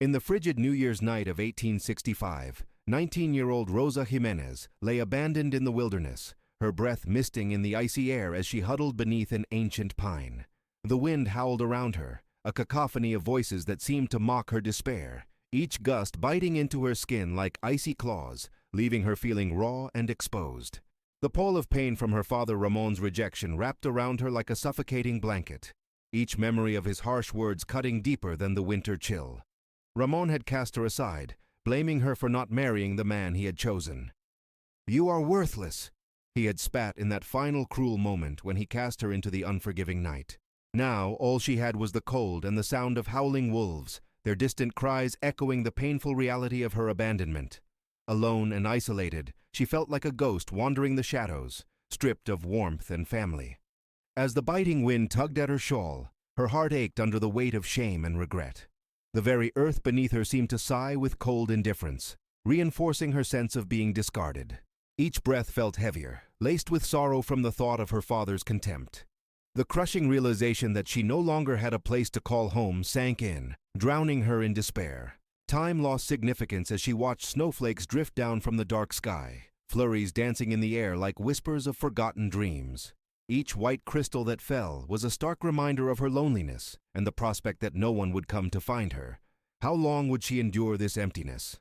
In the frigid New Year's night of 1865, 19-year-old Rosa Jimenez lay abandoned in the wilderness, her breath misting in the icy air as she huddled beneath an ancient pine. The wind howled around her, a cacophony of voices that seemed to mock her despair, each gust biting into her skin like icy claws, leaving her feeling raw and exposed. The pall of pain from her father Ramon's rejection wrapped around her like a suffocating blanket, each memory of his harsh words cutting deeper than the winter chill. Ramon had cast her aside, blaming her for not marrying the man he had chosen. "You are worthless," he had spat in that final cruel moment when he cast her into the unforgiving night. Now all she had was the cold and the sound of howling wolves, their distant cries echoing the painful reality of her abandonment. Alone and isolated, she felt like a ghost wandering the shadows, stripped of warmth and family. As the biting wind tugged at her shawl, her heart ached under the weight of shame and regret. The very earth beneath her seemed to sigh with cold indifference, reinforcing her sense of being discarded. Each breath felt heavier, laced with sorrow from the thought of her father's contempt. The crushing realization that she no longer had a place to call home sank in, drowning her in despair. Time lost significance as she watched snowflakes drift down from the dark sky, flurries dancing in the air like whispers of forgotten dreams. Each white crystal that fell was a stark reminder of her loneliness and the prospect that no one would come to find her. How long would she endure this emptiness?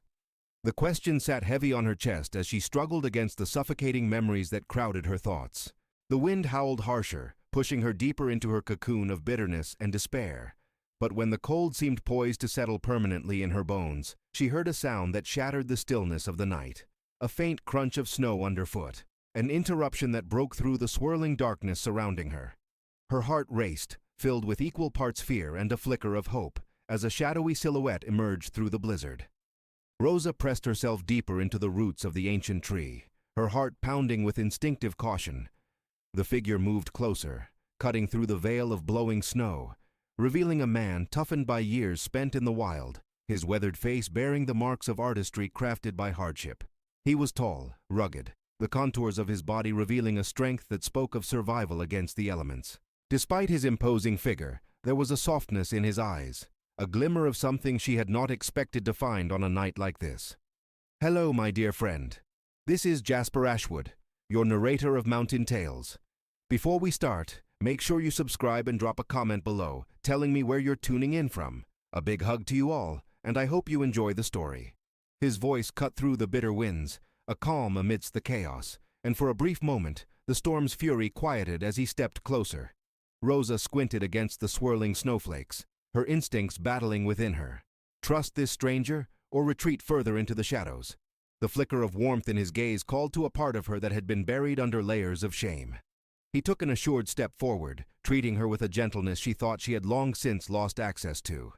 The question sat heavy on her chest as she struggled against the suffocating memories that crowded her thoughts. The wind howled harsher, pushing her deeper into her cocoon of bitterness and despair. But when the cold seemed poised to settle permanently in her bones, she heard a sound that shattered the stillness of the night. A faint crunch of snow underfoot, an interruption that broke through the swirling darkness surrounding her. Her heart raced, filled with equal parts fear and a flicker of hope, as a shadowy silhouette emerged through the blizzard. Rosa pressed herself deeper into the roots of the ancient tree, her heart pounding with instinctive caution. The figure moved closer, cutting through the veil of blowing snow, revealing a man toughened by years spent in the wild, his weathered face bearing the marks of artistry crafted by hardship. He was tall, rugged, the contours of his body revealing a strength that spoke of survival against the elements. Despite his imposing figure, there was a softness in his eyes, a glimmer of something she had not expected to find on a night like this. "Hello, my dear friend. This is Jasper Ashwood, your narrator of Mountain Tales. Before we start, make sure you subscribe and drop a comment below, telling me where you're tuning in from. A big hug to you all, and I hope you enjoy the story." His voice cut through the bitter winds, a calm amidst the chaos, and for a brief moment, the storm's fury quieted as he stepped closer. Rosa squinted against the swirling snowflakes, her instincts battling within her. Trust this stranger, or retreat further into the shadows? The flicker of warmth in his gaze called to a part of her that had been buried under layers of shame. He took an assured step forward, treating her with a gentleness she thought she had long since lost access to.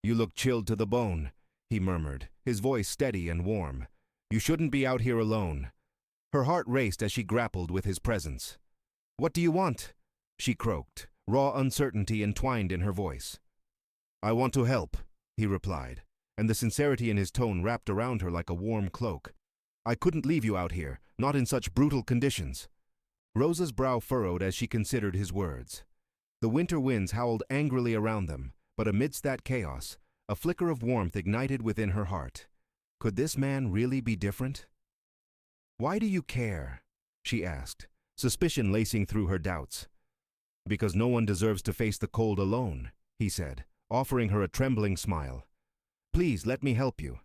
"You look chilled to the bone," he murmured, his voice steady and warm. "You shouldn't be out here alone." Her heart raced as she grappled with his presence. "What do you want?" she croaked, raw uncertainty entwined in her voice. "I want to help," he replied, and the sincerity in his tone wrapped around her like a warm cloak. "I couldn't leave you out here, not in such brutal conditions." Rosa's brow furrowed as she considered his words. The winter winds howled angrily around them, but amidst that chaos, a flicker of warmth ignited within her heart. Could this man really be different? "Why do you care?" she asked, suspicion lacing through her doubts. "Because no one deserves to face the cold alone," he said, offering her a trembling smile. "Please let me help you."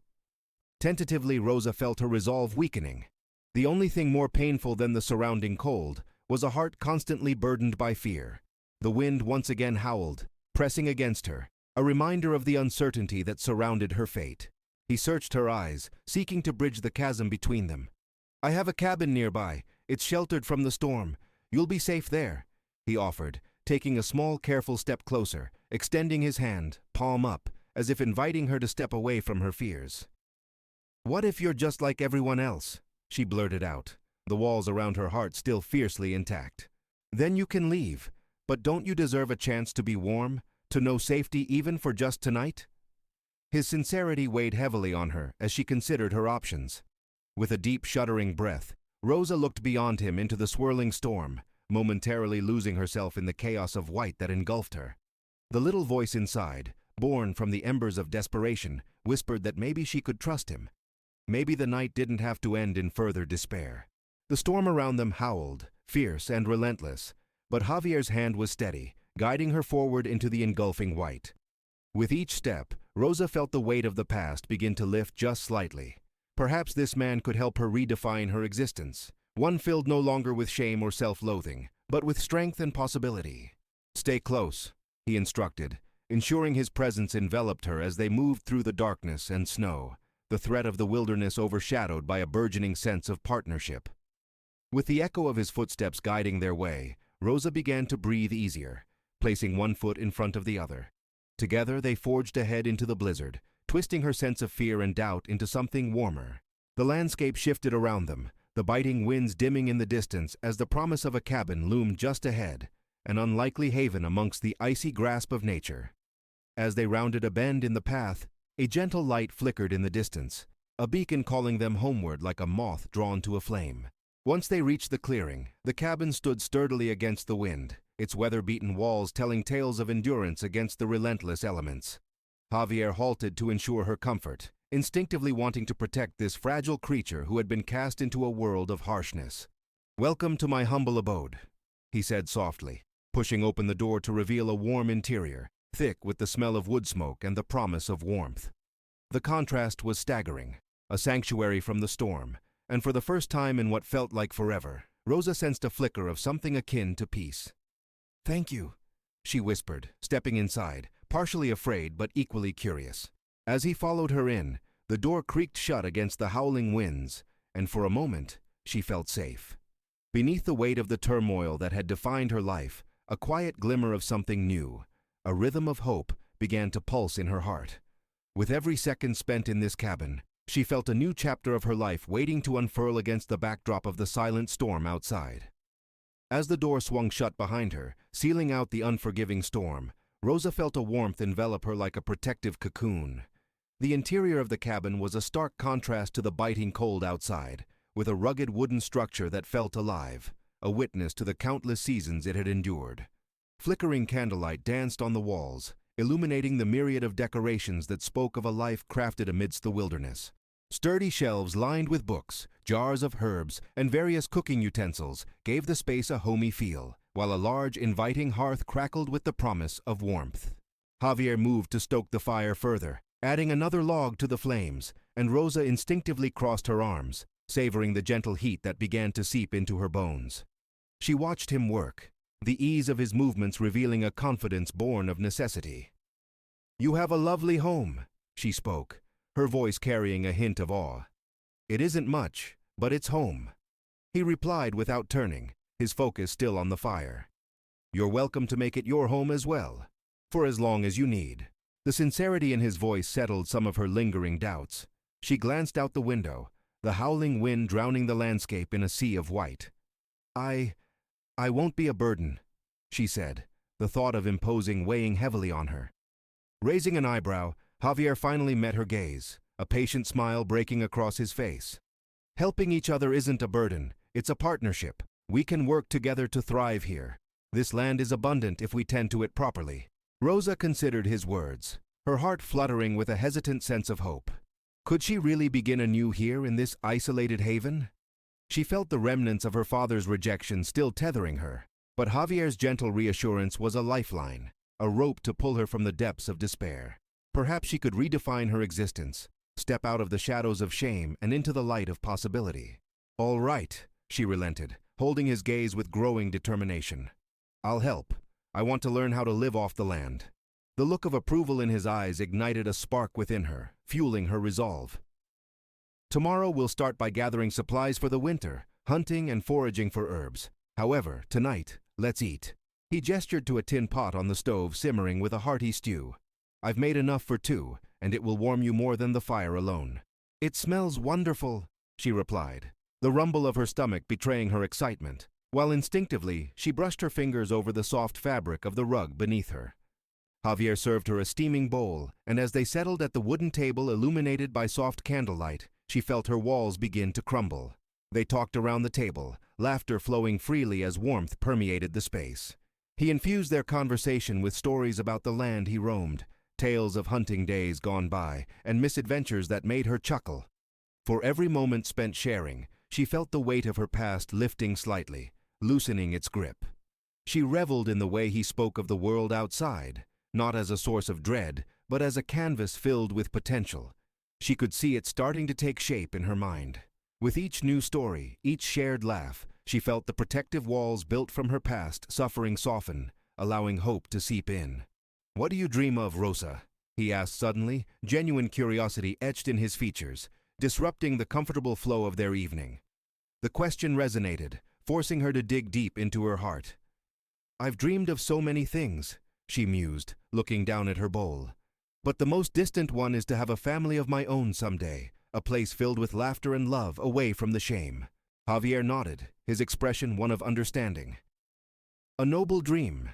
Tentatively, Rosa felt her resolve weakening. The only thing more painful than the surrounding cold was a heart constantly burdened by fear. The wind once again howled, pressing against her, a reminder of the uncertainty that surrounded her fate. He searched her eyes, seeking to bridge the chasm between them. "I have a cabin nearby. It's sheltered from the storm. You'll be safe there," he offered, taking a small, careful step closer, extending his hand, palm up, as if inviting her to step away from her fears. "What if you're just like everyone else?" she blurted out, the walls around her heart still fiercely intact. "Then you can leave, but don't you deserve a chance to be warm, to know safety even for just tonight?" His sincerity weighed heavily on her as she considered her options. With a deep, shuddering breath, Rosa looked beyond him into the swirling storm, momentarily losing herself in the chaos of white that engulfed her. The little voice inside, born from the embers of desperation, whispered that maybe she could trust him. Maybe the night didn't have to end in further despair. The storm around them howled, fierce and relentless, but Javier's hand was steady, guiding her forward into the engulfing white. With each step, Rosa felt the weight of the past begin to lift just slightly. Perhaps this man could help her redefine her existence, one filled no longer with shame or self-loathing, but with strength and possibility. "Stay close," he instructed, ensuring his presence enveloped her as they moved through the darkness and snow, the threat of the wilderness overshadowed by a burgeoning sense of partnership. With the echo of his footsteps guiding their way, Rosa began to breathe easier, placing one foot in front of the other. Together they forged ahead into the blizzard, twisting her sense of fear and doubt into something warmer. The landscape shifted around them, the biting winds dimming in the distance as the promise of a cabin loomed just ahead, an unlikely haven amongst the icy grasp of nature. As they rounded a bend in the path, a gentle light flickered in the distance, a beacon calling them homeward like a moth drawn to a flame. Once they reached the clearing, the cabin stood sturdily against the wind, its weather-beaten walls telling tales of endurance against the relentless elements. Javier halted to ensure her comfort, instinctively wanting to protect this fragile creature who had been cast into a world of harshness. "Welcome to my humble abode," he said softly, pushing open the door to reveal a warm interior, thick with the smell of wood smoke and the promise of warmth. The contrast was staggering, a sanctuary from the storm, and for the first time in what felt like forever, Rosa sensed a flicker of something akin to peace. "Thank you," she whispered, stepping inside, partially afraid but equally curious. As he followed her in, the door creaked shut against the howling winds, and for a moment, she felt safe. Beneath the weight of the turmoil that had defined her life, a quiet glimmer of something new, a rhythm of hope, began to pulse in her heart. With every second spent in this cabin, she felt a new chapter of her life waiting to unfurl against the backdrop of the silent storm outside. As the door swung shut behind her, sealing out the unforgiving storm, Rosa felt a warmth envelop her like a protective cocoon. The interior of the cabin was a stark contrast to the biting cold outside, with a rugged wooden structure that felt alive, a witness to the countless seasons it had endured. Flickering candlelight danced on the walls, illuminating the myriad of decorations that spoke of a life crafted amidst the wilderness. Sturdy shelves lined with books, jars of herbs, and various cooking utensils gave the space a homey feel, while a large, inviting hearth crackled with the promise of warmth. Javier moved to stoke the fire further, adding another log to the flames, and Rosa instinctively crossed her arms, savoring the gentle heat that began to seep into her bones. She watched him work, the ease of his movements revealing a confidence born of necessity. "You have a lovely home," she spoke, her voice carrying a hint of awe. "It isn't much, but it's home," he replied without turning, his focus still on the fire. "You're welcome to make it your home as well, for as long as you need." The sincerity in his voice settled some of her lingering doubts. She glanced out the window, the howling wind drowning the landscape in a sea of white. I won't be a burden," she said, the thought of imposing weighing heavily on her. Raising an eyebrow, Javier finally met her gaze, a patient smile breaking across his face. "Helping each other isn't a burden, it's a partnership. We can work together to thrive here. This land is abundant if we tend to it properly." Rosa considered his words, her heart fluttering with a hesitant sense of hope. Could she really begin anew here in this isolated haven? She felt the remnants of her father's rejection still tethering her, but Javier's gentle reassurance was a lifeline, a rope to pull her from the depths of despair. Perhaps she could redefine her existence, step out of the shadows of shame and into the light of possibility. "All right," she relented, holding his gaze with growing determination. "I'll help. I want to learn how to live off the land." The look of approval in his eyes ignited a spark within her, fueling her resolve. "Tomorrow we'll start by gathering supplies for the winter, hunting and foraging for herbs. However, tonight, let's eat." He gestured to a tin pot on the stove simmering with a hearty stew. "I've made enough for two, and it will warm you more than the fire alone." "It smells wonderful," she replied, the rumble of her stomach betraying her excitement, while instinctively she brushed her fingers over the soft fabric of the rug beneath her. Javier served her a steaming bowl, and as they settled at the wooden table illuminated by soft candlelight, she felt her walls begin to crumble. They talked around the table, laughter flowing freely as warmth permeated the space. He infused their conversation with stories about the land he roamed, tales of hunting days gone by and misadventures that made her chuckle. For every moment spent sharing, she felt the weight of her past lifting slightly, loosening its grip. She reveled in the way he spoke of the world outside, not as a source of dread, but as a canvas filled with potential. She could see it starting to take shape in her mind. With each new story, each shared laugh, she felt the protective walls built from her past suffering soften, allowing hope to seep in. "What do you dream of, Rosa?" he asked suddenly, genuine curiosity etched in his features, disrupting the comfortable flow of their evening. The question resonated, forcing her to dig deep into her heart. "I've dreamed of so many things," she mused, looking down at her bowl. "But the most distant one is to have a family of my own someday, a place filled with laughter and love away from the shame." Javier nodded, his expression one of understanding. "A noble dream.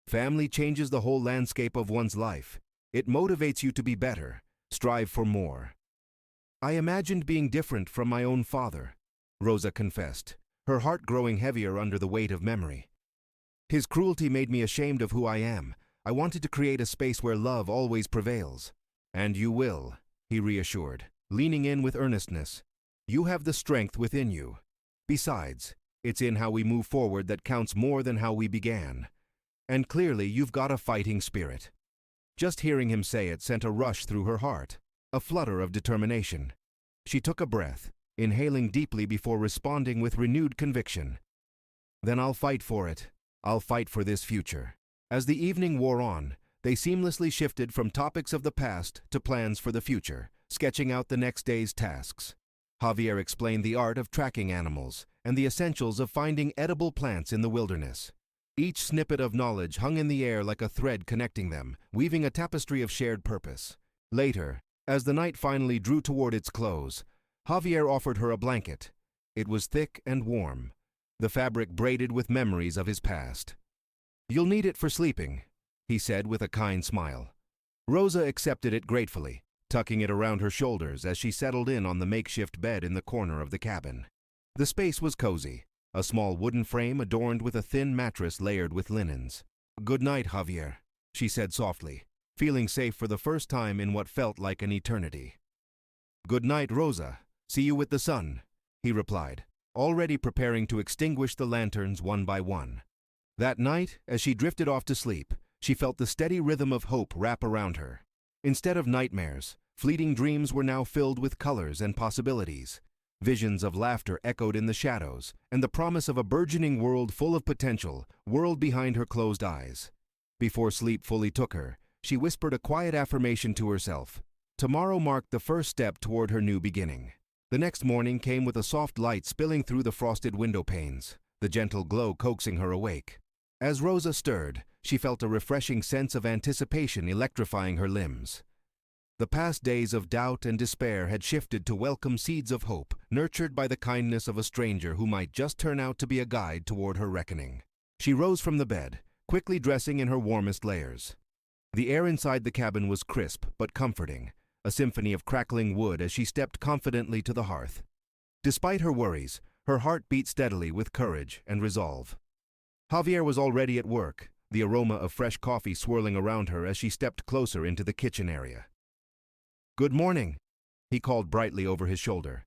Family changes the whole landscape of one's life. It motivates you to be better, strive for more." "I imagined being different from my own father," Rosa confessed, her heart growing heavier under the weight of memory. "His cruelty made me ashamed of who I am. I wanted to create a space where love always prevails." "And you will," he reassured, leaning in with earnestness. "You have the strength within you. Besides, it's in how we move forward that counts more than how we began. And clearly you've got a fighting spirit." Just hearing him say it sent a rush through her heart, a flutter of determination. She took a breath, inhaling deeply before responding with renewed conviction. "Then I'll fight for it. I'll fight for this future." As the evening wore on, they seamlessly shifted from topics of the past to plans for the future, sketching out the next day's tasks. Javier explained the art of tracking animals and the essentials of finding edible plants in the wilderness. Each snippet of knowledge hung in the air like a thread connecting them, weaving a tapestry of shared purpose. Later, as the night finally drew toward its close, Javier offered her a blanket. It was thick and warm, the fabric braided with memories of his past. "You'll need it for sleeping," he said with a kind smile. Rosa accepted it gratefully, tucking it around her shoulders as she settled in on the makeshift bed in the corner of the cabin. The space was cozy, a small wooden frame adorned with a thin mattress layered with linens. "Good night, Javier," she said softly, feeling safe for the first time in what felt like an eternity. "Good night, Rosa. See you with the sun," he replied, already preparing to extinguish the lanterns one by one. That night, as she drifted off to sleep, she felt the steady rhythm of hope wrap around her. Instead of nightmares, fleeting dreams were now filled with colors and possibilities. Visions of laughter echoed in the shadows, and the promise of a burgeoning world full of potential whirled behind her closed eyes. Before sleep fully took her, she whispered a quiet affirmation to herself. Tomorrow marked the first step toward her new beginning. The next morning came with a soft light spilling through the frosted window panes, the gentle glow coaxing her awake. As Rosa stirred, she felt a refreshing sense of anticipation electrifying her limbs. The past days of doubt and despair had shifted to welcome seeds of hope, nurtured by the kindness of a stranger who might just turn out to be a guide toward her reckoning. She rose from the bed, quickly dressing in her warmest layers. The air inside the cabin was crisp but comforting, a symphony of crackling wood as she stepped confidently to the hearth. Despite her worries, her heart beat steadily with courage and resolve. Javier was already at work, the aroma of fresh coffee swirling around her as she stepped closer into the kitchen area. "Good morning," he called brightly over his shoulder.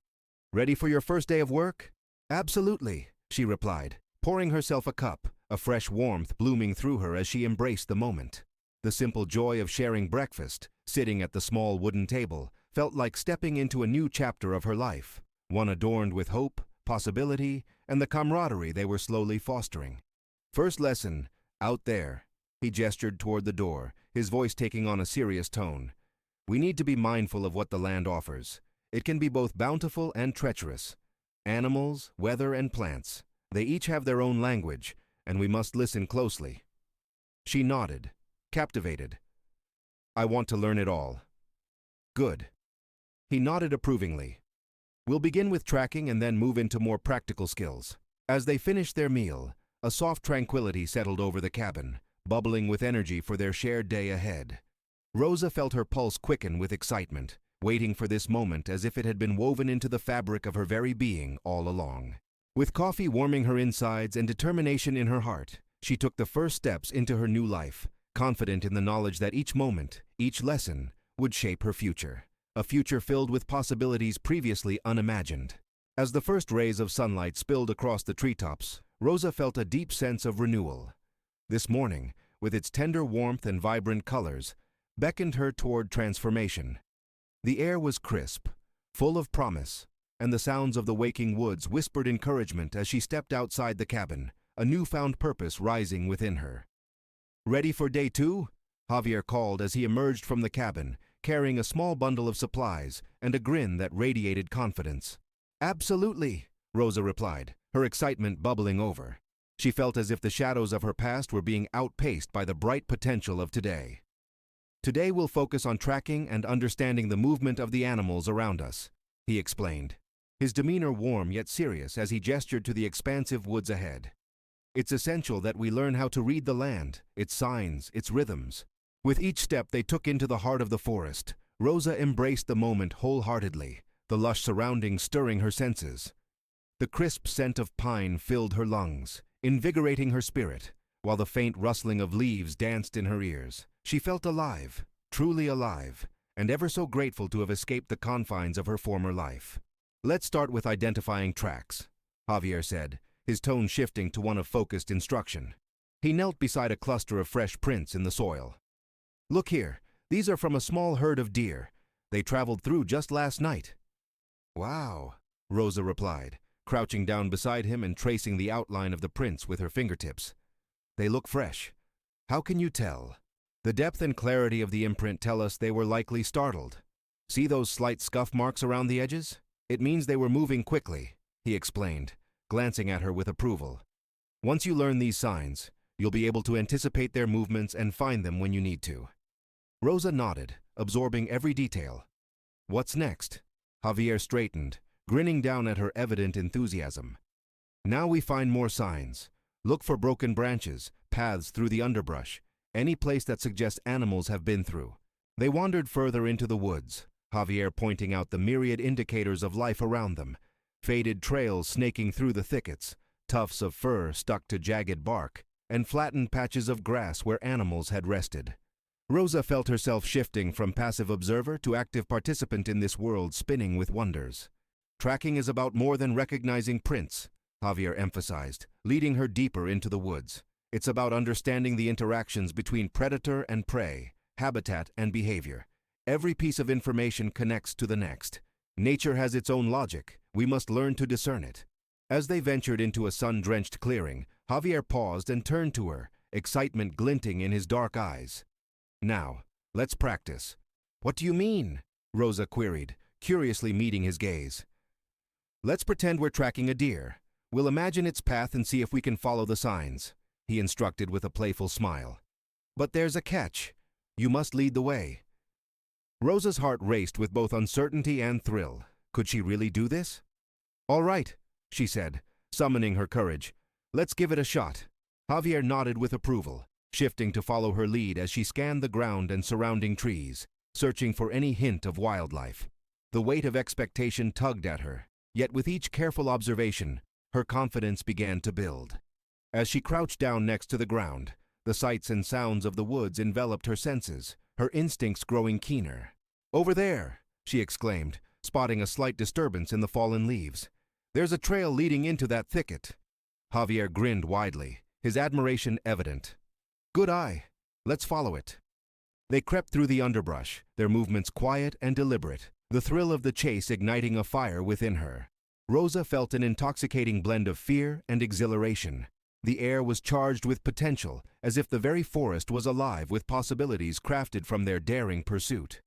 "Ready for your first day of work?" "Absolutely," she replied, pouring herself a cup, a fresh warmth blooming through her as she embraced the moment. The simple joy of sharing breakfast, sitting at the small wooden table, felt like stepping into a new chapter of her life, one adorned with hope, possibility, and the camaraderie they were slowly fostering. "First lesson, out there," he gestured toward the door, his voice taking on a serious tone. "We need to be mindful of what the land offers. It can be both bountiful and treacherous. Animals, weather, and plants, they each have their own language, and we must listen closely." She nodded, captivated. "I want to learn it all." "Good." He nodded approvingly. "We'll begin with tracking and then move into more practical skills." As they finished their meal, a soft tranquility settled over the cabin, bubbling with energy for their shared day ahead. Rosa felt her pulse quicken with excitement, waiting for this moment as if it had been woven into the fabric of her very being all along. With coffee warming her insides and determination in her heart, she took the first steps into her new life, confident in the knowledge that each moment, each lesson, would shape her future, a future filled with possibilities previously unimagined. As the first rays of sunlight spilled across the treetops, Rosa felt a deep sense of renewal. This morning, with its tender warmth and vibrant colors, beckoned her toward transformation. The air was crisp, full of promise, and the sounds of the waking woods whispered encouragement as she stepped outside the cabin, a newfound purpose rising within her. "Ready for day 2? Javier called as he emerged from the cabin, carrying a small bundle of supplies and a grin that radiated confidence. "Absolutely," Rosa replied, her excitement bubbling over. She felt as if the shadows of her past were being outpaced by the bright potential of today. "Today we'll focus on tracking and understanding the movement of the animals around us," he explained, his demeanor warm yet serious as he gestured to the expansive woods ahead. "It's essential that we learn how to read the land, its signs, its rhythms." With each step they took into the heart of the forest, Rosa embraced the moment wholeheartedly, the lush surroundings stirring her senses. The crisp scent of pine filled her lungs, invigorating her spirit, while the faint rustling of leaves danced in her ears. She felt alive, truly alive, and ever so grateful to have escaped the confines of her former life. "Let's start with identifying tracks," Javier said, his tone shifting to one of focused instruction. He knelt beside a cluster of fresh prints in the soil. "Look here, these are from a small herd of deer. They traveled through just last night." "Wow," Rosa replied, crouching down beside him and tracing the outline of the prints with her fingertips. "They look fresh. How can you tell?" "The depth and clarity of the imprint tell us they were likely startled. See those slight scuff marks around the edges? It means they were moving quickly," he explained, glancing at her with approval. "Once you learn these signs, you'll be able to anticipate their movements and find them when you need to." Rosa nodded, absorbing every detail. "What's next?" Javier straightened, grinning down at her evident enthusiasm. "Now we find more signs. Look for broken branches, paths through the underbrush, any place that suggests animals have been through." They wandered further into the woods, Javier pointing out the myriad indicators of life around them: faded trails snaking through the thickets, tufts of fur stuck to jagged bark, and flattened patches of grass where animals had rested. Rosa felt herself shifting from passive observer to active participant in this world spinning with wonders. "Tracking is about more than recognizing prints," Javier emphasized, leading her deeper into the woods. "It's about understanding the interactions between predator and prey, habitat and behavior. Every piece of information connects to the next. Nature has its own logic. We must learn to discern it." As they ventured into a sun-drenched clearing, Javier paused and turned to her, excitement glinting in his dark eyes. "Now, let's practice." "What do you mean?" Rosa queried, curiously meeting his gaze. "Let's pretend we're tracking a deer. We'll imagine its path and see if we can follow the signs," he instructed with a playful smile. "But there's a catch. You must lead the way." Rosa's heart raced with both uncertainty and thrill. Could she really do this? "All right," she said, summoning her courage. "Let's give it a shot." Javier nodded with approval, shifting to follow her lead as she scanned the ground and surrounding trees, searching for any hint of wildlife. The weight of expectation tugged at her, yet with each careful observation, her confidence began to build. As she crouched down next to the ground, the sights and sounds of the woods enveloped her senses, her instincts growing keener. "Over there," she exclaimed, spotting a slight disturbance in the fallen leaves. "There's a trail leading into that thicket." Javier grinned widely, his admiration evident. "Good eye. Let's follow it." They crept through the underbrush, their movements quiet and deliberate, the thrill of the chase igniting a fire within her. Rosa felt an intoxicating blend of fear and exhilaration. The air was charged with potential, as if the very forest was alive with possibilities crafted from their daring pursuit.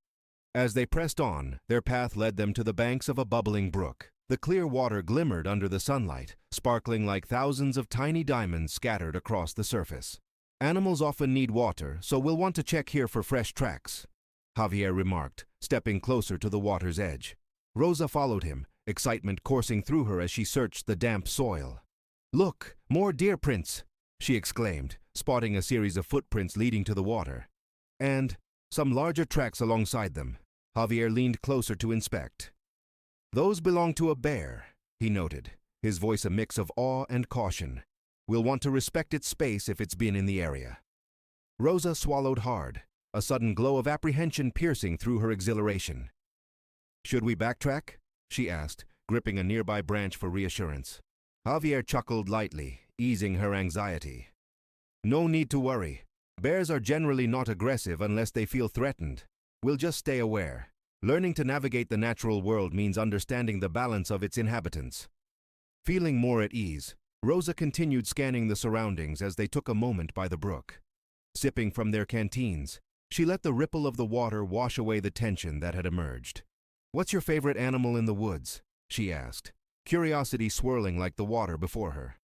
As they pressed on, their path led them to the banks of a bubbling brook. The clear water glimmered under the sunlight, sparkling like thousands of tiny diamonds scattered across the surface. "Animals often need water, so we'll want to check here for fresh tracks," Javier remarked, stepping closer to the water's edge. Rosa followed him, excitement coursing through her as she searched the damp soil. "Look, more deer prints!" she exclaimed, spotting a series of footprints leading to the water. "And some larger tracks alongside them." Javier leaned closer to inspect. "Those belong to a bear," he noted, his voice a mix of awe and caution. "We'll want to respect its space if it's been in the area." Rosa swallowed hard, a sudden glow of apprehension piercing through her exhilaration. "Should we backtrack?" she asked, gripping a nearby branch for reassurance. Javier chuckled lightly, easing her anxiety. "No need to worry. Bears are generally not aggressive unless they feel threatened. We'll just stay aware. Learning to navigate the natural world means understanding the balance of its inhabitants." Feeling more at ease, Rosa continued scanning the surroundings as they took a moment by the brook. Sipping from their canteens, she let the ripple of the water wash away the tension that had emerged. "What's your favorite animal in the woods?" she asked, curiosity swirling like the water before her.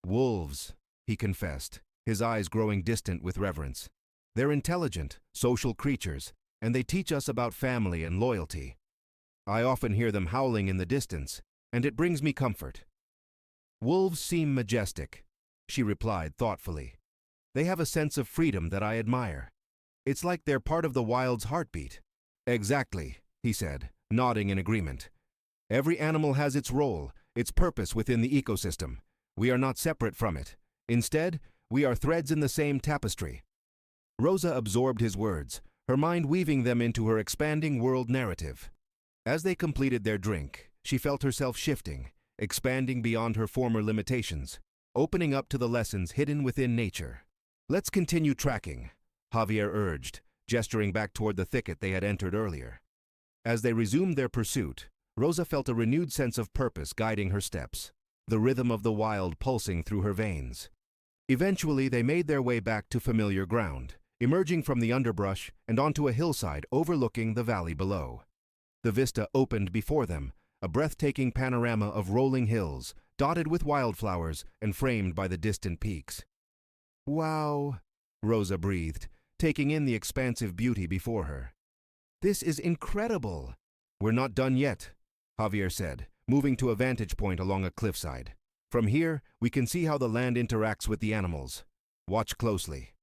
"Wolves," he confessed, his eyes growing distant with reverence. "They're intelligent, social creatures, and they teach us about family and loyalty. I often hear them howling in the distance, and it brings me comfort." "Wolves seem majestic," she replied thoughtfully. "They have a sense of freedom that I admire. It's like they're part of the wild's heartbeat." "Exactly," he said, nodding in agreement. "Every animal has its role, its purpose within the ecosystem. We are not separate from it. Instead, we are threads in the same tapestry." Rosa absorbed his words, her mind weaving them into her expanding world narrative. As they completed their drink, she felt herself shifting, expanding beyond her former limitations, opening up to the lessons hidden within nature. "Let's continue tracking," Javier urged, gesturing back toward the thicket they had entered earlier. As they resumed their pursuit, Rosa felt a renewed sense of purpose guiding her steps, the rhythm of the wild pulsing through her veins. Eventually, they made their way back to familiar ground, emerging from the underbrush and onto a hillside overlooking the valley below. The vista opened before them, a breathtaking panorama of rolling hills, dotted with wildflowers and framed by the distant peaks. "Wow," Rosa breathed, taking in the expansive beauty before her. "This is incredible." "We're not done yet," Javier said, moving to a vantage point along a cliffside. "From here, we can see how the land interacts with the animals. Watch closely."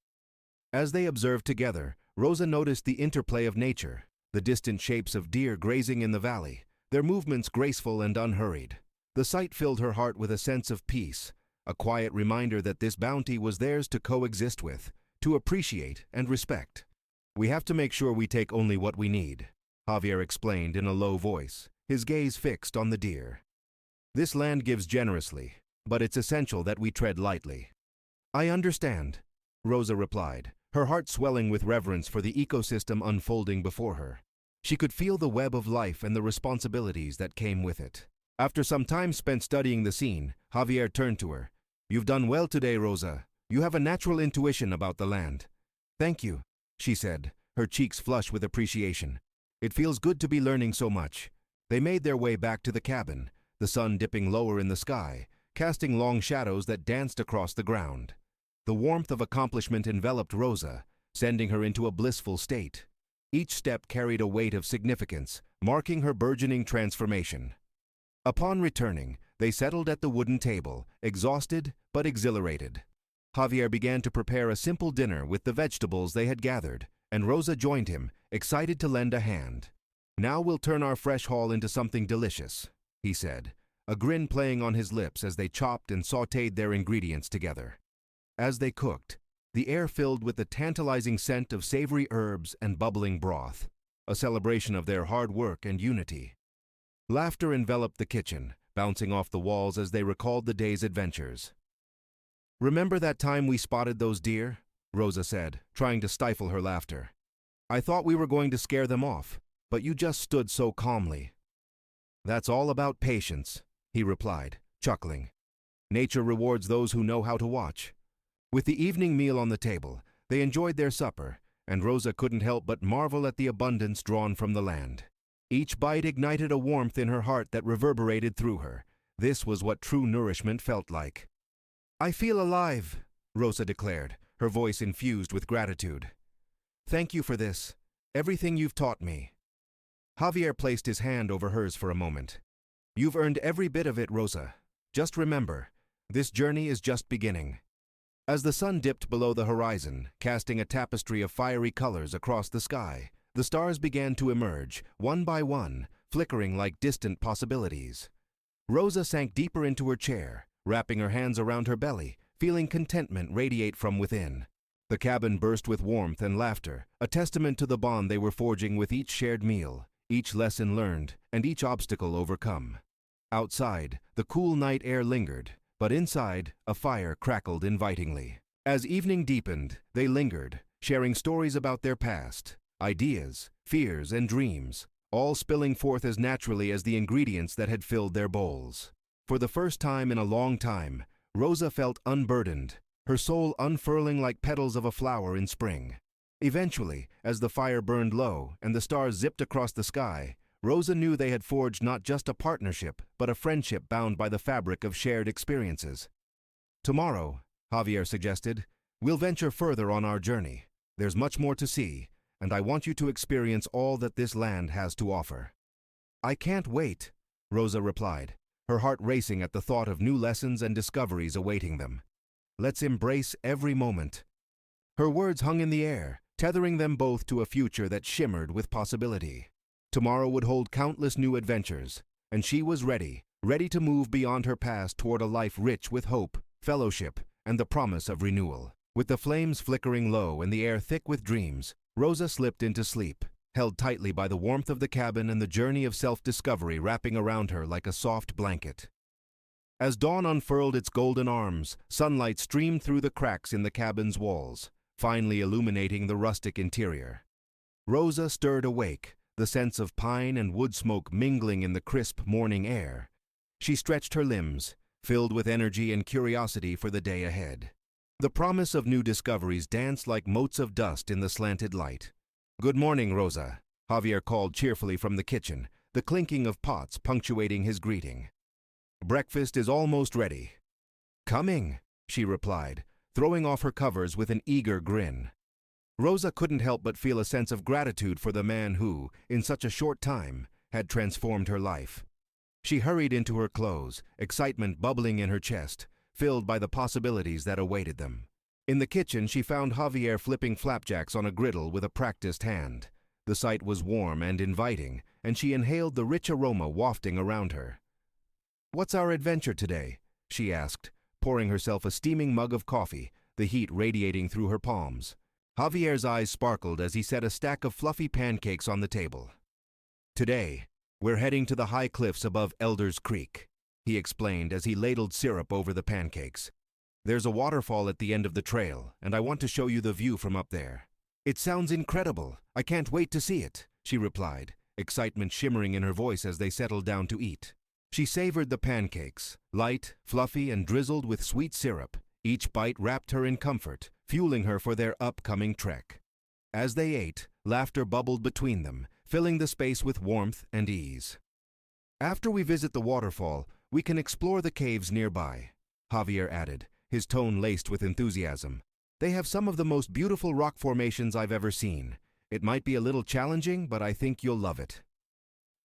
As they observed together, Rosa noticed the interplay of nature, the distant shapes of deer grazing in the valley, their movements graceful and unhurried. The sight filled her heart with a sense of peace, a quiet reminder that this bounty was theirs to coexist with, to appreciate and respect. "We have to make sure we take only what we need," Javier explained in a low voice, his gaze fixed on the deer. "This land gives generously, but it's essential that we tread lightly." "I understand," Rosa replied, her heart swelling with reverence for the ecosystem unfolding before her. She could feel the web of life and the responsibilities that came with it. After some time spent studying the scene, Javier turned to her. "You've done well today, Rosa. You have a natural intuition about the land." "Thank you," she said, her cheeks flush with appreciation. "It feels good to be learning so much." They made their way back to the cabin, the sun dipping lower in the sky, casting long shadows that danced across the ground. The warmth of accomplishment enveloped Rosa, sending her into a blissful state. Each step carried a weight of significance, marking her burgeoning transformation. Upon returning, they settled at the wooden table, exhausted but exhilarated. Javier began to prepare a simple dinner with the vegetables they had gathered, and Rosa joined him, excited to lend a hand. "Now we'll turn our fresh haul into something delicious," he said, a grin playing on his lips as they chopped and sautéed their ingredients together. As they cooked, the air filled with the tantalizing scent of savory herbs and bubbling broth, a celebration of their hard work and unity. Laughter enveloped the kitchen, bouncing off the walls as they recalled the day's adventures. "Remember that time we spotted those deer?" Rosa said, trying to stifle her laughter. "I thought we were going to scare them off, but you just stood so calmly." "That's all about patience," he replied, chuckling. "Nature rewards those who know how to watch." With the evening meal on the table, they enjoyed their supper, and Rosa couldn't help but marvel at the abundance drawn from the land. Each bite ignited a warmth in her heart that reverberated through her. This was what true nourishment felt like. "I feel alive," Rosa declared, her voice infused with gratitude. "Thank you for this, everything you've taught me." Javier placed his hand over hers for a moment. "You've earned every bit of it, Rosa. Just remember, this journey is just beginning." As the sun dipped below the horizon, casting a tapestry of fiery colors across the sky, the stars began to emerge, one by one, flickering like distant possibilities. Rosa sank deeper into her chair, wrapping her hands around her belly, feeling contentment radiate from within. The cabin burst with warmth and laughter, a testament to the bond they were forging with each shared meal, each lesson learned, and each obstacle overcome. Outside, the cool night air lingered, but inside, a fire crackled invitingly. As evening deepened, they lingered, sharing stories about their past, ideas, fears, and dreams, all spilling forth as naturally as the ingredients that had filled their bowls. For the first time in a long time, Rosa felt unburdened, her soul unfurling like petals of a flower in spring. Eventually, as the fire burned low and the stars zipped across the sky, Rosa knew they had forged not just a partnership, but a friendship bound by the fabric of shared experiences. "Tomorrow," Javier suggested, "we'll venture further on our journey. There's much more to see, and I want you to experience all that this land has to offer." "I can't wait," Rosa replied, her heart racing at the thought of new lessons and discoveries awaiting them. "Let's embrace every moment." Her words hung in the air, tethering them both to a future that shimmered with possibility. Tomorrow would hold countless new adventures, and she was ready to move beyond her past toward a life rich with hope, fellowship, and the promise of renewal. With the flames flickering low and the air thick with dreams, Rosa slipped into sleep, held tightly by the warmth of the cabin and the journey of self-discovery wrapping around her like a soft blanket. As dawn unfurled its golden arms, sunlight streamed through the cracks in the cabin's walls, finally illuminating the rustic interior. Rosa stirred awake, the scents of pine and wood smoke mingling in the crisp morning air. She stretched her limbs, filled with energy and curiosity for the day ahead. The promise of new discoveries danced like motes of dust in the slanted light. "Good morning, Rosa," Javier called cheerfully from the kitchen, the clinking of pots punctuating his greeting. "Breakfast is almost ready." "Coming," she replied, throwing off her covers with an eager grin. Rosa couldn't help but feel a sense of gratitude for the man who, in such a short time, had transformed her life. She hurried into her clothes, excitement bubbling in her chest, filled by the possibilities that awaited them. In the kitchen, she found Javier flipping flapjacks on a griddle with a practiced hand. The sight was warm and inviting, and she inhaled the rich aroma wafting around her. "What's our adventure today?" she asked, pouring herself a steaming mug of coffee, the heat radiating through her palms. Javier's eyes sparkled as he set a stack of fluffy pancakes on the table. "Today, we're heading to the high cliffs above Elder's Creek," he explained as he ladled syrup over the pancakes. "There's a waterfall at the end of the trail, and I want to show you the view from up there." "It sounds incredible. I can't wait to see it," she replied, excitement shimmering in her voice as they settled down to eat. She savored the pancakes, light, fluffy, and drizzled with sweet syrup. Each bite wrapped her in comfort, fueling her for their upcoming trek. As they ate, laughter bubbled between them, filling the space with warmth and ease. "After we visit the waterfall, we can explore the caves nearby," Javier added, his tone laced with enthusiasm. "They have some of the most beautiful rock formations I've ever seen. It might be a little challenging, but I think you'll love it."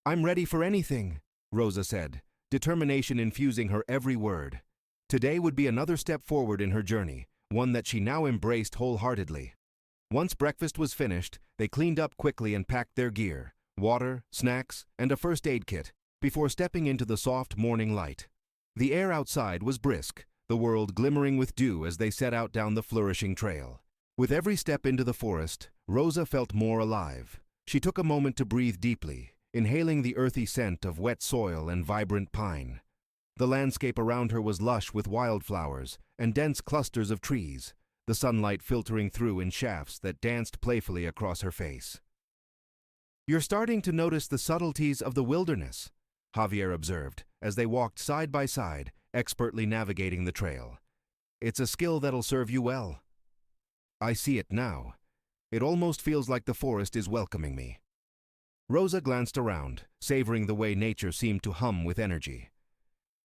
"I'm ready for anything," Rosa said, determination infusing her every word. Today would be another step forward in her journey, one that she now embraced wholeheartedly. Once breakfast was finished, they cleaned up quickly and packed their gear, water, snacks, and a first aid kit, before stepping into the soft morning light. The air outside was brisk, the world glimmering with dew as they set out down the flourishing trail. With every step into the forest, Rosa felt more alive. She took a moment to breathe deeply, inhaling the earthy scent of wet soil and vibrant pine. The landscape around her was lush with wildflowers and dense clusters of trees, the sunlight filtering through in shafts that danced playfully across her face. "You're starting to notice the subtleties of the wilderness," Javier observed, as they walked side by side, expertly navigating the trail. "It's a skill that'll serve you well." "I see it now. It almost feels like the forest is welcoming me." Rosa glanced around, savoring the way nature seemed to hum with energy.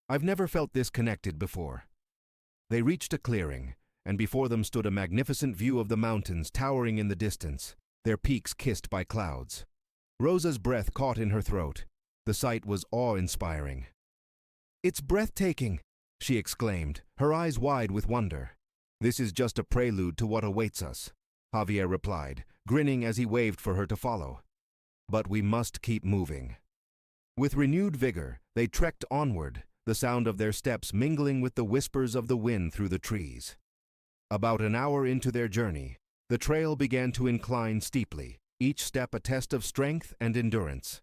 "I've never felt this connected before." They reached a clearing, and before them stood a magnificent view of the mountains towering in the distance, their peaks kissed by clouds. Rosa's breath caught in her throat. The sight was awe-inspiring. "It's breathtaking," she exclaimed, her eyes wide with wonder. "This is just a prelude to what awaits us," Javier replied, grinning as he waved for her to follow. "But we must keep moving." With renewed vigor, they trekked onward, the sound of their steps mingling with the whispers of the wind through the trees. About an hour into their journey, the trail began to incline steeply, each step a test of strength and endurance.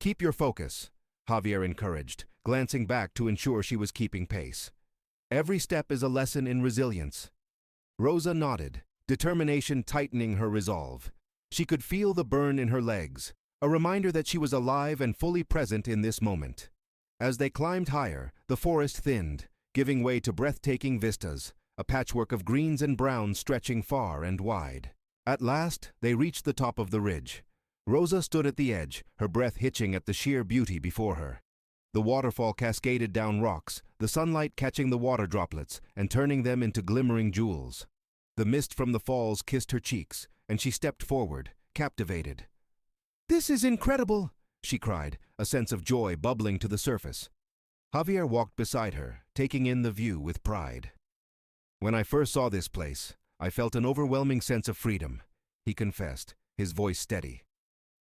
"Keep your focus," Javier encouraged, glancing back to ensure she was keeping pace. "Every step is a lesson in resilience." Rosa nodded, determination tightening her resolve. She could feel the burn in her legs, a reminder that she was alive and fully present in this moment. As they climbed higher, the forest thinned, giving way to breathtaking vistas, a patchwork of greens and browns stretching far and wide. At last, they reached the top of the ridge. Rosa stood at the edge, her breath hitching at the sheer beauty before her. The waterfall cascaded down rocks, the sunlight catching the water droplets and turning them into glimmering jewels. The mist from the falls kissed her cheeks, and she stepped forward, captivated. "This is incredible!" she cried, a sense of joy bubbling to the surface. Javier walked beside her, taking in the view with pride. "When I first saw this place, I felt an overwhelming sense of freedom," he confessed, his voice steady.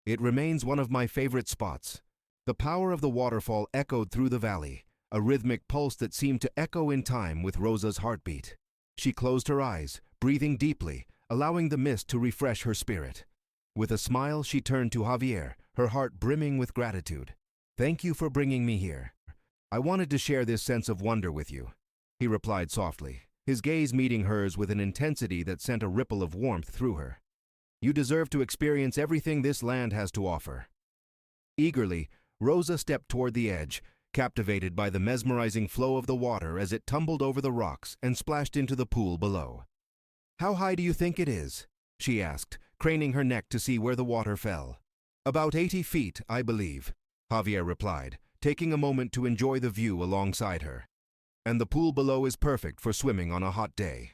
"It remains one of my favorite spots." The power of the waterfall echoed through the valley, a rhythmic pulse that seemed to echo in time with Rosa's heartbeat. She closed her eyes, breathing deeply, allowing the mist to refresh her spirit. With a smile, she turned to Javier, her heart brimming with gratitude. "Thank you for bringing me here. I wanted to share this sense of wonder with you," he replied softly, his gaze meeting hers with an intensity that sent a ripple of warmth through her. "You deserve to experience everything this land has to offer." Eagerly, Rosa stepped toward the edge, captivated by the mesmerizing flow of the water as it tumbled over the rocks and splashed into the pool below. "How high do you think it is?" she asked, craning her neck to see where the water fell. "About 80 feet, I believe," Javier replied, taking a moment to enjoy the view alongside her. "And the pool below is perfect for swimming on a hot day."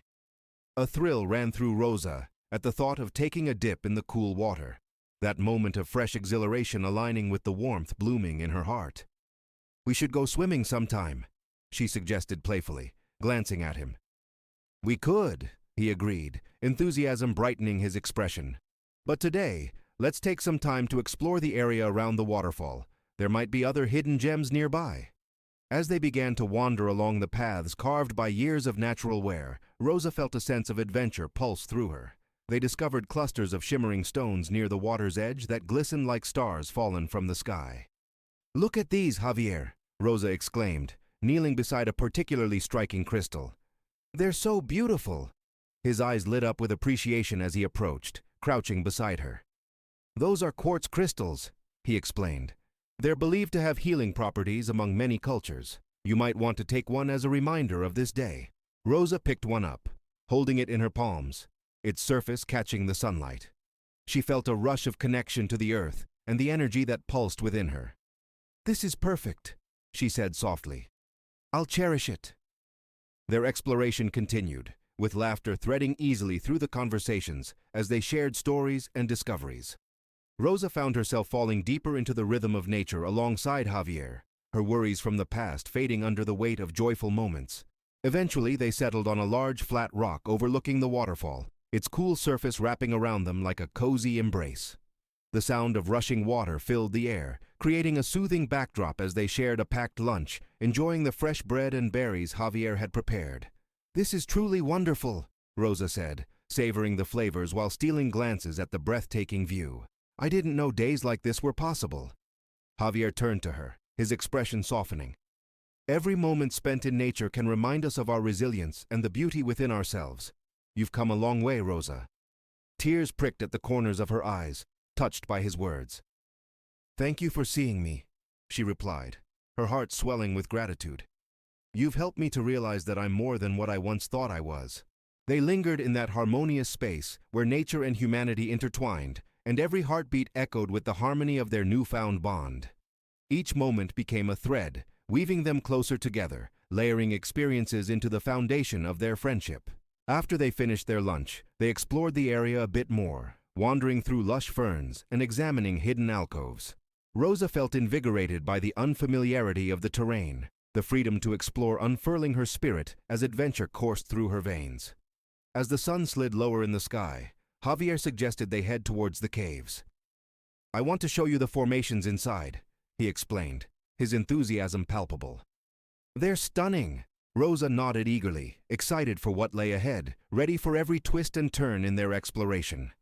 A thrill ran through Rosa at the thought of taking a dip in the cool water, that moment of fresh exhilaration aligning with the warmth blooming in her heart. "We should go swimming sometime," she suggested playfully, glancing at him. "We could," he agreed, enthusiasm brightening his expression. "But today, let's take some time to explore the area around the waterfall. There might be other hidden gems nearby." As they began to wander along the paths carved by years of natural wear, Rosa felt a sense of adventure pulse through her. They discovered clusters of shimmering stones near the water's edge that glistened like stars fallen from the sky. "Look at these, Javier," Rosa exclaimed, kneeling beside a particularly striking crystal. "They're so beautiful." His eyes lit up with appreciation as he approached, crouching beside her. "Those are quartz crystals," he explained. "They're believed to have healing properties among many cultures. You might want to take one as a reminder of this day." Rosa picked one up, holding it in her palms, its surface catching the sunlight. She felt a rush of connection to the earth and the energy that pulsed within her. "This is perfect," she said softly. "I'll cherish it." Their exploration continued, with laughter threading easily through the conversations as they shared stories and discoveries. Rosa found herself falling deeper into the rhythm of nature alongside Javier, her worries from the past fading under the weight of joyful moments. Eventually, they settled on a large flat rock overlooking the waterfall, its cool surface wrapping around them like a cozy embrace. The sound of rushing water filled the air, creating a soothing backdrop as they shared a packed lunch, enjoying the fresh bread and berries Javier had prepared. "This is truly wonderful," Rosa said, savoring the flavors while stealing glances at the breathtaking view. "I didn't know days like this were possible." Javier turned to her, his expression softening. "Every moment spent in nature can remind us of our resilience and the beauty within ourselves. You've come a long way, Rosa." Tears pricked at the corners of her eyes, touched by his words. "Thank you for seeing me," she replied, her heart swelling with gratitude. "You've helped me to realize that I'm more than what I once thought I was." They lingered in that harmonious space where nature and humanity intertwined, and every heartbeat echoed with the harmony of their newfound bond. Each moment became a thread, weaving them closer together, layering experiences into the foundation of their friendship. After they finished their lunch, they explored the area a bit more, wandering through lush ferns and examining hidden alcoves. Rosa felt invigorated by the unfamiliarity of the terrain, the freedom to explore unfurling her spirit as adventure coursed through her veins. As the sun slid lower in the sky, Javier suggested they head towards the caves. "I want to show you the formations inside," he explained, his enthusiasm palpable. "They're stunning," Rosa nodded eagerly, excited for what lay ahead, ready for every twist and turn in their exploration.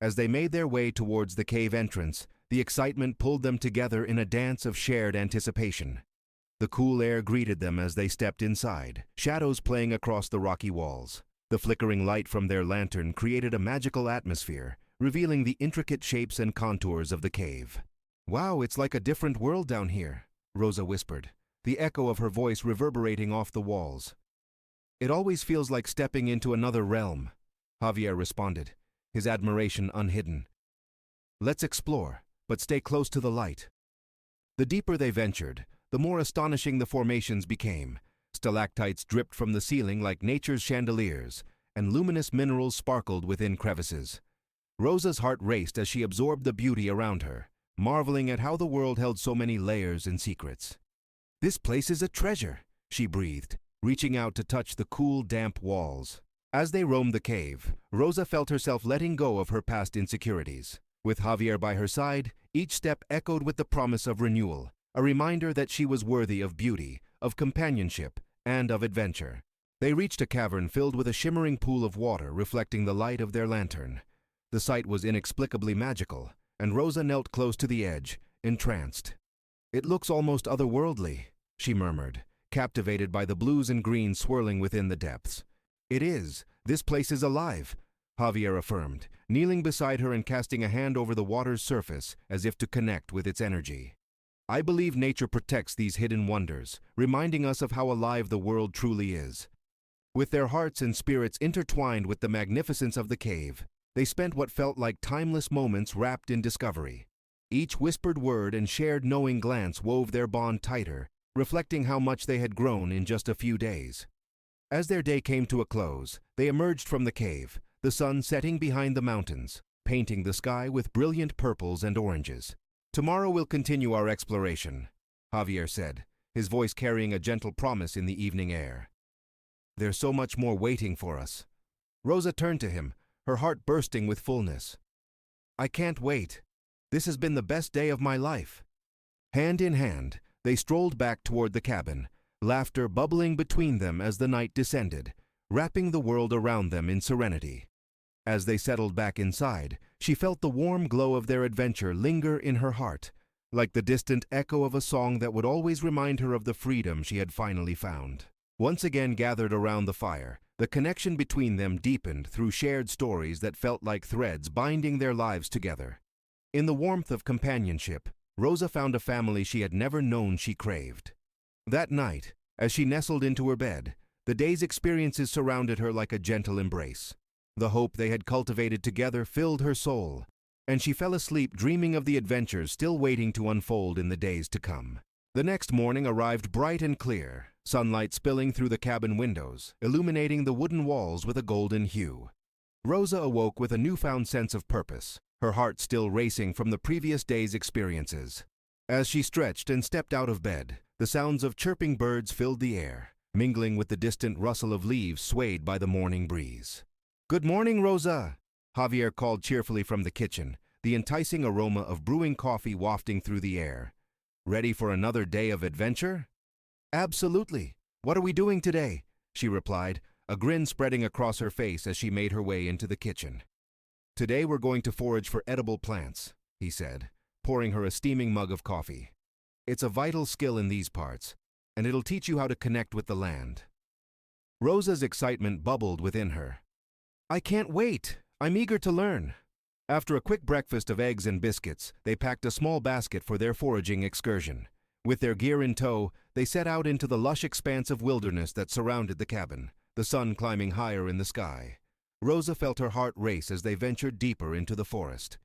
As they made their way towards the cave entrance, the excitement pulled them together in a dance of shared anticipation. The cool air greeted them as they stepped inside, shadows playing across the rocky walls. The flickering light from their lantern created a magical atmosphere, revealing the intricate shapes and contours of the cave. "Wow, it's like a different world down here," Rosa whispered, the echo of her voice reverberating off the walls. "It always feels like stepping into another realm," Javier responded, his admiration unhidden. "Let's explore, but stay close to the light." The deeper they ventured, the more astonishing the formations became. Stalactites dripped from the ceiling like nature's chandeliers, and luminous minerals sparkled within crevices. Rosa's heart raced as she absorbed the beauty around her, marveling at how the world held so many layers and secrets. "This place is a treasure," she breathed, reaching out to touch the cool, damp walls. As they roamed the cave, Rosa felt herself letting go of her past insecurities. With Javier by her side, each step echoed with the promise of renewal, a reminder that she was worthy of beauty, of companionship, and of adventure. They reached a cavern filled with a shimmering pool of water reflecting the light of their lantern. The sight was inexplicably magical, and Rosa knelt close to the edge, entranced. "It looks almost otherworldly," she murmured, captivated by the blues and greens swirling within the depths. "It is. This place is alive," Javier affirmed, kneeling beside her and casting a hand over the water's surface as if to connect with its energy. "I believe nature protects these hidden wonders, reminding us of how alive the world truly is." With their hearts and spirits intertwined with the magnificence of the cave, they spent what felt like timeless moments wrapped in discovery. Each whispered word and shared knowing glance wove their bond tighter, reflecting how much they had grown in just a few days. As their day came to a close, they emerged from the cave, the sun setting behind the mountains, painting the sky with brilliant purples and oranges. "Tomorrow we'll continue our exploration," Javier said, his voice carrying a gentle promise in the evening air. "There's so much more waiting for us." Rosa turned to him, her heart bursting with fullness. "I can't wait. This has been the best day of my life." Hand in hand, they strolled back toward the cabin, laughter bubbling between them as the night descended, wrapping the world around them in serenity. As they settled back inside, she felt the warm glow of their adventure linger in her heart, like the distant echo of a song that would always remind her of the freedom she had finally found. Once again gathered around the fire, the connection between them deepened through shared stories that felt like threads binding their lives together. In the warmth of companionship, Rosa found a family she had never known she craved. That night, as she nestled into her bed, the day's experiences surrounded her like a gentle embrace. The hope they had cultivated together filled her soul, and she fell asleep dreaming of the adventures still waiting to unfold in the days to come. The next morning arrived bright and clear, sunlight spilling through the cabin windows, illuminating the wooden walls with a golden hue. Rosa awoke with a newfound sense of purpose, her heart still racing from the previous day's experiences. As she stretched and stepped out of bed, the sounds of chirping birds filled the air, mingling with the distant rustle of leaves swayed by the morning breeze. "Good morning, Rosa," Javier called cheerfully from the kitchen, the enticing aroma of brewing coffee wafting through the air. "Ready for another day of adventure?" "Absolutely. What are we doing today?" she replied, a grin spreading across her face as she made her way into the kitchen. "Today we're going to forage for edible plants," he said, pouring her a steaming mug of coffee. "It's a vital skill in these parts, and it'll teach you how to connect with the land." Rosa's excitement bubbled within her. "I can't wait. I'm eager to learn." After a quick breakfast of eggs and biscuits, they packed a small basket for their foraging excursion. With their gear in tow, they set out into the lush expanse of wilderness that surrounded the cabin, the sun climbing higher in the sky. Rosa felt her heart race as they ventured deeper into the forest.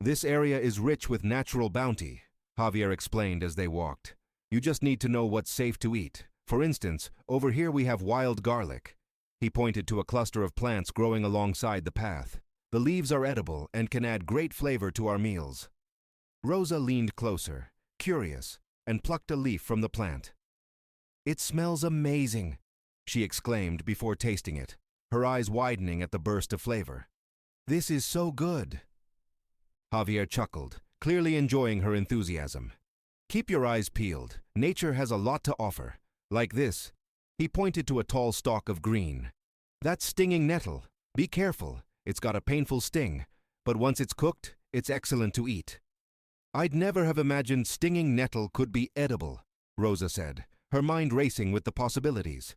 "This area is rich with natural bounty," Javier explained as they walked. "You just need to know what's safe to eat. For instance, over here we have wild garlic." He pointed to a cluster of plants growing alongside the path. "The leaves are edible and can add great flavor to our meals." Rosa leaned closer, curious, and plucked a leaf from the plant. "It smells amazing," she exclaimed before tasting it, her eyes widening at the burst of flavor. "This is so good." Javier chuckled, clearly enjoying her enthusiasm. "Keep your eyes peeled. Nature has a lot to offer. Like this." He pointed to a tall stalk of green. "That's stinging nettle. Be careful, it's got a painful sting, but once it's cooked, it's excellent to eat." "I'd never have imagined stinging nettle could be edible," Rosa said, her mind racing with the possibilities.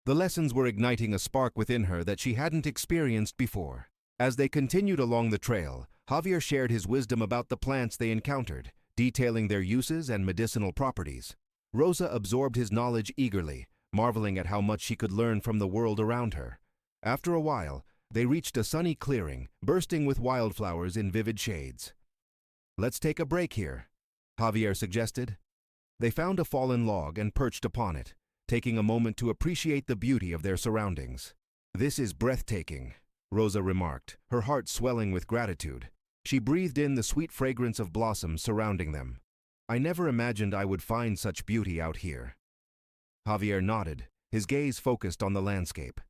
The lessons were igniting a spark within her that she hadn't experienced before. As they continued along the trail, Javier shared his wisdom about the plants they encountered, detailing their uses and medicinal properties. Rosa absorbed his knowledge eagerly, marveling at how much she could learn from the world around her. After a while, they reached a sunny clearing, bursting with wildflowers in vivid shades. "Let's take a break here," Javier suggested. They found a fallen log and perched upon it, taking a moment to appreciate the beauty of their surroundings. "This is breathtaking," Rosa remarked, her heart swelling with gratitude. She breathed in the sweet fragrance of blossoms surrounding them. "I never imagined I would find such beauty out here." Javier nodded, his gaze focused on the landscape.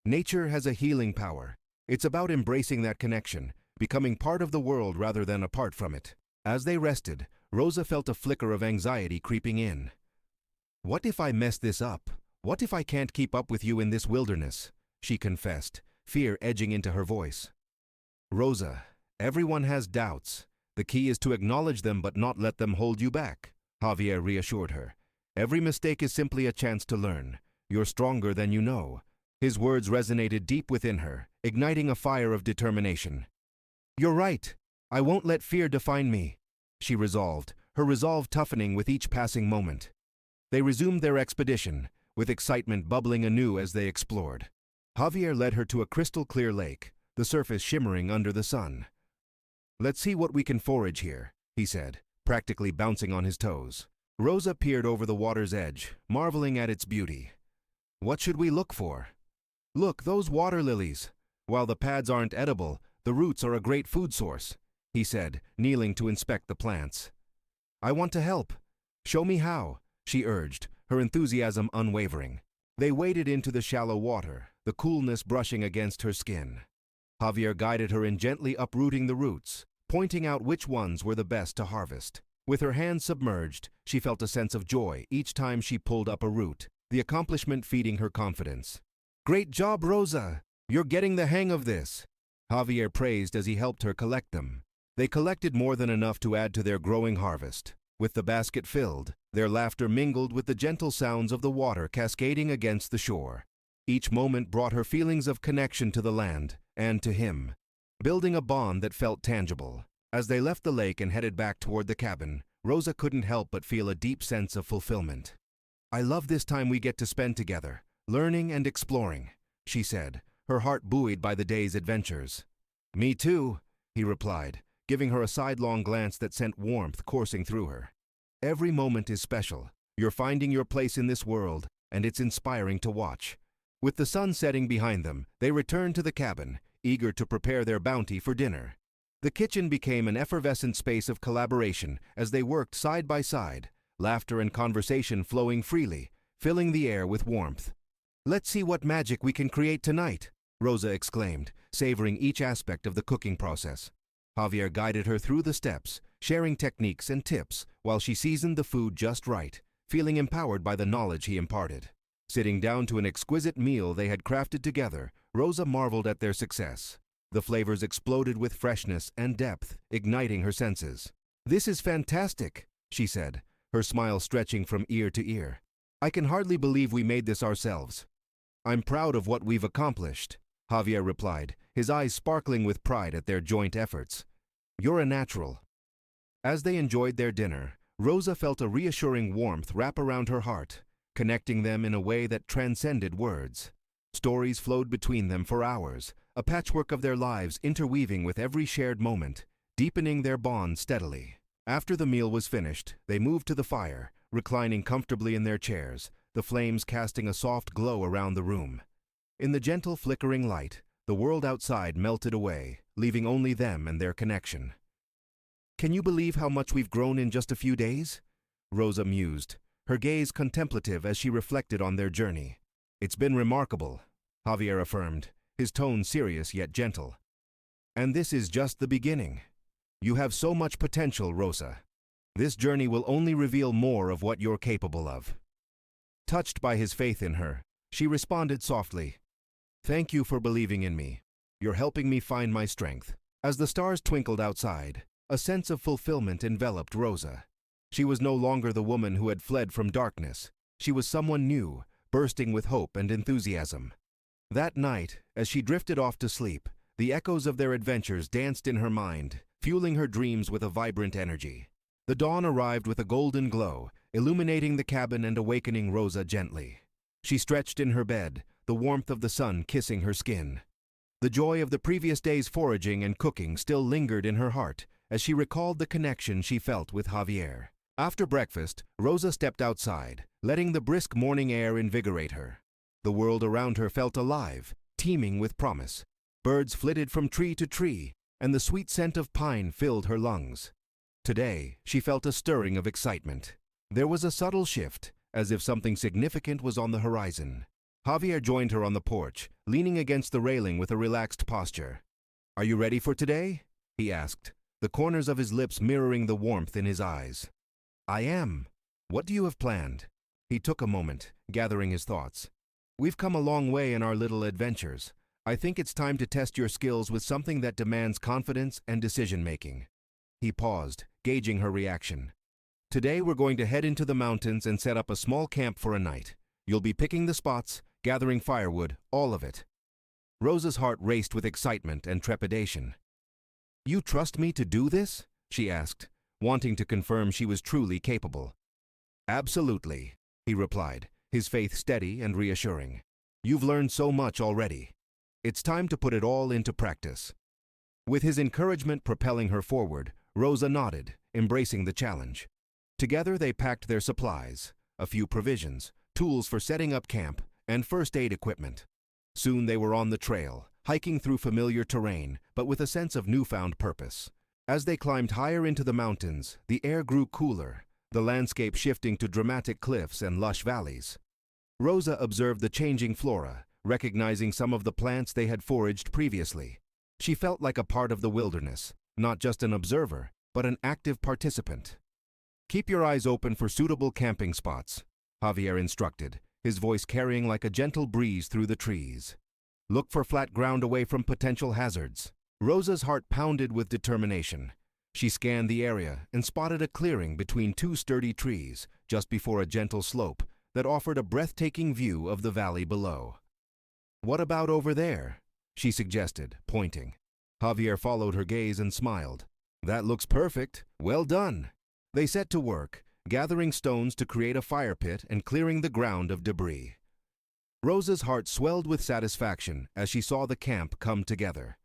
Nature has a healing power. It's about embracing that connection, becoming part of the world rather than apart from it. As they rested, Rosa felt a flicker of anxiety creeping in. "What if I mess this up? What if I can't keep up with you in this wilderness?" she confessed, fear edging into her voice. "Rosa, everyone has doubts. The key is to acknowledge them but not let them hold you back," Javier reassured her. "Every mistake is simply a chance to learn. You're stronger than you know." His words resonated deep within her, igniting a fire of determination. "You're right. I won't let fear define me," she resolved, her resolve toughening with each passing moment. They resumed their expedition, with excitement bubbling anew as they explored. Javier led her to a crystal-clear lake, the surface shimmering under the sun. "Let's see what we can forage here," he said, practically bouncing on his toes. Rosa peered over the water's edge, marveling at its beauty. "What should we look for?" "Look, those water lilies. While the pads aren't edible, the roots are a great food source," he said, kneeling to inspect the plants. "I want to help. Show me how," she urged, her enthusiasm unwavering. They waded into the shallow water, the coolness brushing against her skin. Javier guided her in gently uprooting the roots, pointing out which ones were the best to harvest. With her hands submerged, she felt a sense of joy each time she pulled up a root, the accomplishment feeding her confidence. "Great job, Rosa! You're getting the hang of this," Javier praised as he helped her collect them. They collected more than enough to add to their growing harvest. With the basket filled, their laughter mingled with the gentle sounds of the water cascading against the shore. Each moment brought her feelings of connection to the land and to him, building a bond that felt tangible. As they left the lake and headed back toward the cabin, Rosa couldn't help but feel a deep sense of fulfillment. "I love this time we get to spend together, learning and exploring," she said, her heart buoyed by the day's adventures. "Me too," he replied, giving her a sidelong glance that sent warmth coursing through her. "Every moment is special. You're finding your place in this world, and it's inspiring to watch." With the sun setting behind them, they returned to the cabin, eager to prepare their bounty for dinner. The kitchen became an effervescent space of collaboration as they worked side by side, laughter and conversation flowing freely, filling the air with warmth. "Let's see what magic we can create tonight," Rosa exclaimed, savoring each aspect of the cooking process. Javier guided her through the steps, sharing techniques and tips while she seasoned the food just right, feeling empowered by the knowledge he imparted. Sitting down to an exquisite meal they had crafted together, Rosa marveled at their success. The flavors exploded with freshness and depth, igniting her senses. "This is fantastic," she said, her smile stretching from ear to ear. "I can hardly believe we made this ourselves." "I'm proud of what we've accomplished," Javier replied, his eyes sparkling with pride at their joint efforts. "You're a natural." As they enjoyed their dinner, Rosa felt a reassuring warmth wrap around her heart, connecting them in a way that transcended words. Stories flowed between them for hours, a patchwork of their lives interweaving with every shared moment, deepening their bond steadily. After the meal was finished, they moved to the fire, reclining comfortably in their chairs, the flames casting a soft glow around the room. In the gentle flickering light, the world outside melted away, leaving only them and their connection. "Can you believe how much we've grown in just a few days?" Rosa mused, her gaze contemplative as she reflected on their journey. "It's been remarkable," Javier affirmed, his tone serious yet gentle. "And this is just the beginning. You have so much potential, Rosa. This journey will only reveal more of what you're capable of." Touched by his faith in her, She responded softly, "Thank you for believing in me. You're helping me find my strength." As the stars twinkled outside, a sense of fulfillment enveloped Rosa. She was no longer the woman who had fled from darkness. She was someone new, bursting with hope and enthusiasm. That night, as she drifted off to sleep, the echoes of their adventures danced in her mind, fueling her dreams with a vibrant energy. The dawn arrived with a golden glow, illuminating the cabin and awakening Rosa gently. She stretched in her bed, the warmth of the sun kissing her skin. The joy of the previous day's foraging and cooking still lingered in her heart as she recalled the connection she felt with Javier. After breakfast, Rosa stepped outside, letting the brisk morning air invigorate her. The world around her felt alive, teeming with promise. Birds flitted from tree to tree, and the sweet scent of pine filled her lungs. Today, she felt a stirring of excitement. There was a subtle shift, as if something significant was on the horizon. Javier joined her on the porch, leaning against the railing with a relaxed posture. "Are you ready for today?" he asked, the corners of his lips mirroring the warmth in his eyes. "I am. What do you have planned?" He took a moment, gathering his thoughts. "We've come a long way in our little adventures. I think it's time to test your skills with something that demands confidence and decision-making." He paused, gauging her reaction. "Today we're going to head into the mountains and set up a small camp for a night. You'll be picking the spots, gathering firewood, all of it." Rosa's heart raced with excitement and trepidation. "You trust me to do this?" she asked, wanting to confirm she was truly capable. "Absolutely," he replied, his faith steady and reassuring. "You've learned so much already. It's time to put it all into practice." With his encouragement propelling her forward, Rosa nodded, embracing the challenge. Together they packed their supplies, a few provisions, tools for setting up camp, and first aid equipment. Soon they were on the trail, hiking through familiar terrain, but with a sense of newfound purpose. As they climbed higher into the mountains, the air grew cooler, the landscape shifting to dramatic cliffs and lush valleys. Rosa observed the changing flora, recognizing some of the plants they had foraged previously. She felt like a part of the wilderness, not just an observer, but an active participant. "Keep your eyes open for suitable camping spots," Javier instructed, his voice carrying like a gentle breeze through the trees. "Look for flat ground away from potential hazards." Rosa's heart pounded with determination. She scanned the area and spotted a clearing between two sturdy trees just before a gentle slope that offered a breathtaking view of the valley below. "What about over there?" she suggested, pointing. Javier followed her gaze and smiled. "That looks perfect. Well done." They set to work, gathering stones to create a fire pit and clearing the ground of debris. Rosa's heart swelled with satisfaction as she saw the camp come together.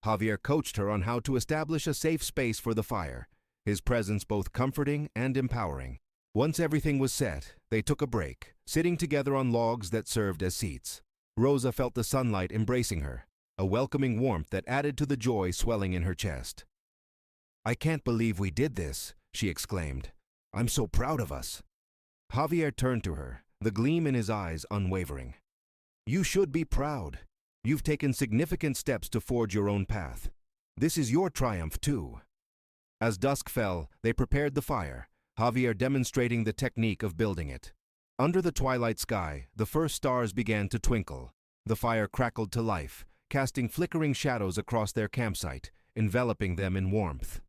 Javier coached her on how to establish a safe space for the fire, his presence both comforting and empowering. Once everything was set, they took a break, sitting together on logs that served as seats. Rosa felt the sunlight embracing her, a welcoming warmth that added to the joy swelling in her chest. "I can't believe we did this," she exclaimed. "I'm so proud of us." Javier turned to her, the gleam in his eyes unwavering. "You should be proud. You've taken significant steps to forge your own path. This is your triumph, too." As dusk fell, they prepared the fire, Javier demonstrating the technique of building it. Under the twilight sky, the first stars began to twinkle. The fire crackled to life, casting flickering shadows across their campsite, enveloping them in warmth.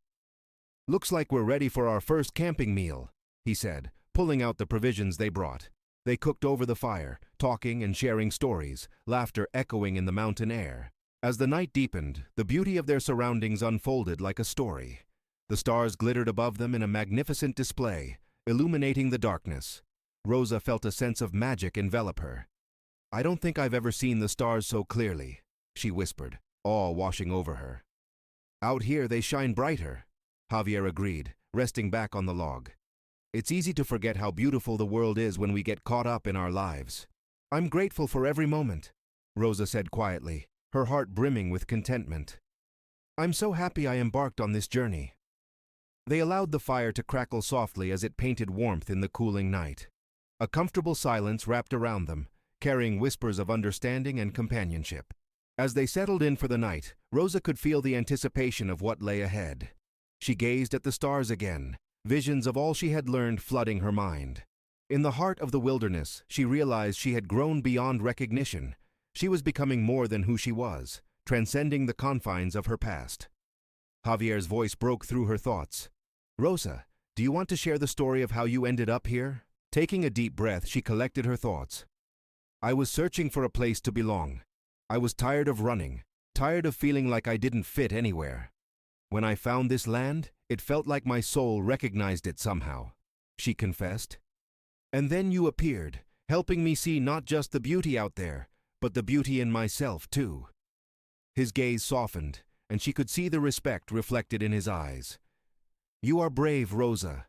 "Looks like we're ready for our first camping meal," he said, pulling out the provisions they brought. They cooked over the fire, talking and sharing stories, laughter echoing in the mountain air. As the night deepened, the beauty of their surroundings unfolded like a story. The stars glittered above them in a magnificent display, illuminating the darkness. Rosa felt a sense of magic envelop her. "I don't think I've ever seen the stars so clearly," she whispered, awe washing over her. "Out here they shine brighter," Javier agreed, resting back on the log. "It's easy to forget how beautiful the world is when we get caught up in our lives." "I'm grateful for every moment," Rosa said quietly, her heart brimming with contentment. "I'm so happy I embarked on this journey." They allowed the fire to crackle softly as it painted warmth in the cooling night. A comfortable silence wrapped around them, carrying whispers of understanding and companionship. As they settled in for the night, Rosa could feel the anticipation of what lay ahead. She gazed at the stars again, visions of all she had learned flooding her mind. In the heart of the wilderness, she realized she had grown beyond recognition. She was becoming more than who she was, transcending the confines of her past. Javier's voice broke through her thoughts. "Rosa, do you want to share the story of how you ended up here?" Taking a deep breath, she collected her thoughts. "I was searching for a place to belong. I was tired of running, tired of feeling like I didn't fit anywhere. When I found this land, it felt like my soul recognized it somehow," she confessed. "And then you appeared, helping me see not just the beauty out there, but the beauty in myself too." His gaze softened, and she could see the respect reflected in his eyes. "You are brave, Rosa.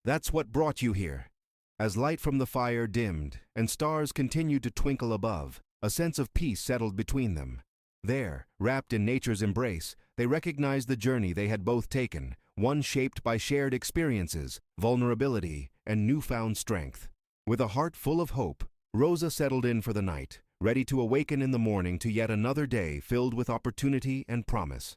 That's what brought you here." As light from the fire dimmed and stars continued to twinkle above, a sense of peace settled between them. There, wrapped in nature's embrace, they recognized the journey they had both taken, one shaped by shared experiences, vulnerability, and newfound strength. With a heart full of hope, Rosa settled in for the night, ready to awaken in the morning to yet another day filled with opportunity and promise.